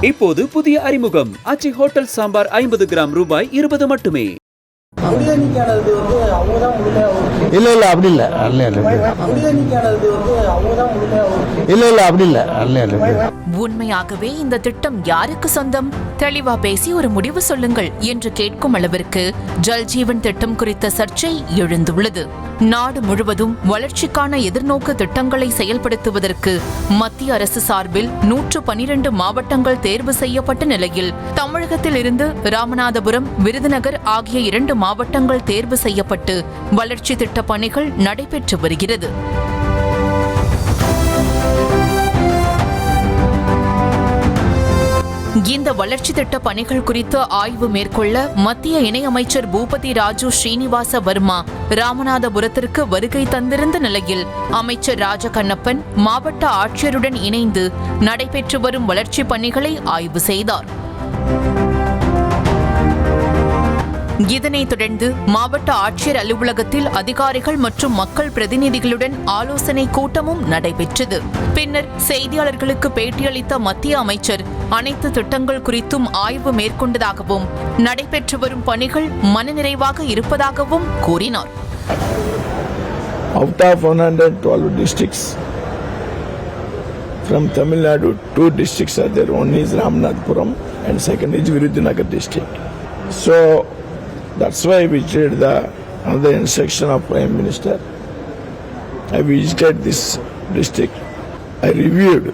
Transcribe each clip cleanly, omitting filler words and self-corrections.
இப்போது புதிய அறிமுகம் ஆச்சி ஹோட்டல் சாம்பார் 50 கிராம் ரூபாய் 20 மட்டுமே. இல்ல இல்ல அப்படி இல்ல அப்படி இல்ல. உண்மையாகவே இந்த திட்டம் யாருக்கு சொந்தம்? தெளிவா பேசி ஒரு முடிவு சொல்லுங்கள் என்று கேட்கும் அளவிற்கு ஜல்ஜீவன் திட்டம் குறித்த சர்ச்சை எழுந்துள்ளது. நாடு முழுவதும் வளர்ச்சிக்கான எதிர்நோக்கு திட்டங்களை செயல்படுத்துவதற்கு மத்திய அரசு சார்பில் 112 மாவட்டங்கள் தேர்வு செய்யப்பட்ட நிலையில் தமிழகத்தில் இருந்து ராமநாதபுரம், விருதுநகர் ஆகிய 2 மாவட்டங்கள் தேர்வு செய்யப்பட்டு வளர்ச்சி திட்ட பணிகள் நடைபெற்று வருகிறது. இந்த வளர்ச்சி திட்ட பணிகள் குறித்து ஆய்வு மேற்கொள்ள மத்திய இணையமைச்சர் பூபதி ராஜு ஸ்ரீனிவாச வர்மா ராமநாதபுரத்திற்கு வருகை தந்திருந்த நிலையில் அமைச்சர் ராஜகண்ணப்பன் மாவட்ட ஆட்சியருடன் இணைந்து நடைபெற்று வரும் வளர்ச்சி பணிகளை ஆய்வு செய்தார். இதனைத் தொடர்ந்து மாவட்ட ஆட்சியர் அலுவலகத்தில் அதிகாரிகள் மற்றும் மக்கள் பிரதிநிதிகளுடன் ஆலோசனை கூட்டமும் நடைபெற்றது. பின்னர் செய்தியாளர்களுக்கு பேட்டியளித்த மத்திய அமைச்சர் அனைத்து திட்டங்கள் குறித்தும் ஆய்வு மேற்கொண்டதாகவும் நடைபெற்று வரும் பணிகள் மனநிறைவாக இருப்பதாகவும் கூறினார். Out of 112 districts from Tamil Nadu, 2 districts are there. One is Ramanathapuram and second is Virudhunagar district. So that's why we did another instruction of Prime Minister. I visited this district. I reviewed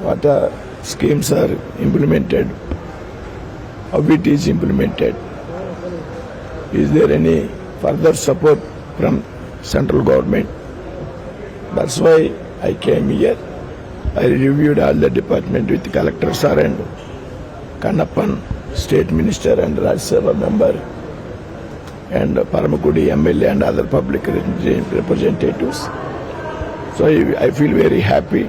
what schemes are implemented, how it is implemented. Is there any further support from central government? That's why I came here. I reviewed all the department with Collector Sir and Kannappan, State Minister and Rajya Sabha member, and Paramakudi MLA and other public representatives. So I feel very happy.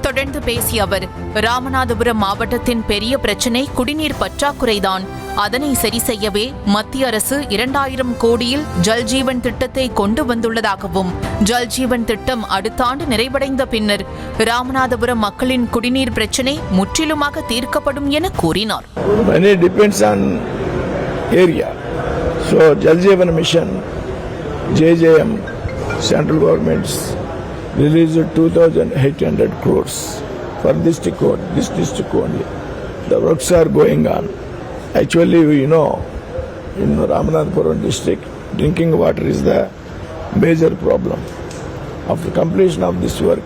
தொடர்ந்து பேசிய அவர், ராமநாதபுரம் மாவட்டத்தின் பெரிய பிரச்சினை குடிநீர் பற்றாக்குறைதான். அதனை சரி செய்யவே மத்திய அரசு 2000 கோடியில் ஜல்ஜீவன் திட்டத்தை கொண்டு வந்துள்ளதாகவும், ஜல்ஜீவன் திட்டம் அடுத்த ஆண்டு நிறைவடைந்த பின்னர் ராமநாதபுரம் மக்களின் குடிநீர் பிரச்சினை முற்றிலுமாக தீர்க்கப்படும் என கூறினார். Many depends on area. So Jaljeevan Mission, JJM, central governments released 2,800 crores for this district only. The works are going on. Actually, you know, in Ramanathapuram district, drinking water is the major problem. After completion of this work,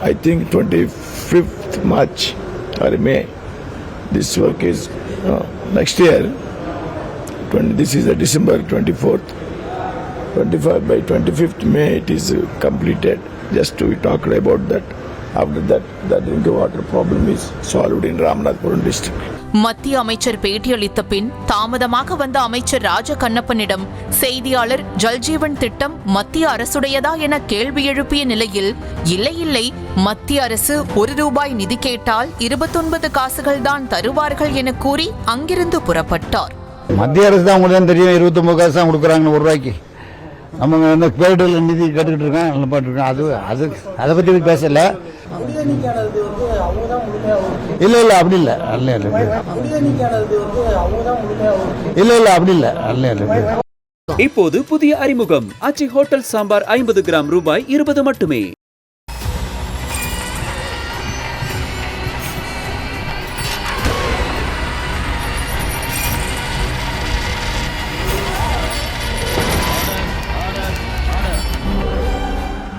I think 25th March or May, this work is next year. This is December 24th. 25 by 25th May it is completed. Just we talked about that. After that, the drinking water problem is solved in Ramanathapuram district. மத்திய அமைச்சர் பேட்டியளித்த பின் தாமதமாக வந்த அமைச்சர் ராஜகண்ணப்பனிடம் செய்தியாளர் ஜல்ஜீவன் திட்டம் மத்திய அரசுடையதா என கேள்வி எழுப்பிய நிலையில், இல்லை, மத்திய அரசு 1 ரூபாய் நிதி கேட்டால் 29 காசுகள் தான் தருவார்கள் என கூறி அங்கிருந்து புறப்பட்டார். மத்திய அரசு தான் உங்களுக்கு தெரியும், 29 காசு தான் கொடுக்குறாங்க 1 ரூபாய்க்கு. நம்ம இந்த பேரிடர் நிதி கட்டுக்கிட்டு இருக்கோம், அதை பற்றி பேசல. இல்ல அப்படி இல்ல அப்படி இல்ல. இப்போது புதிய அறிமுகம் ஆச்சி ஹோட்டல் சாம்பார் 50 கிராம் ரூபாய் 20 மட்டுமே.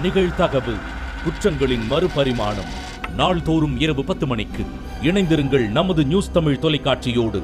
நிகழ்தகவு குற்றங்களின் மறுபரிமாணம். நாள்தோறும் இரவு 10 மணிக்கு இணைந்திருங்கள் நமது நியூஸ் தமிழ் தொலைக்காட்சியோடு.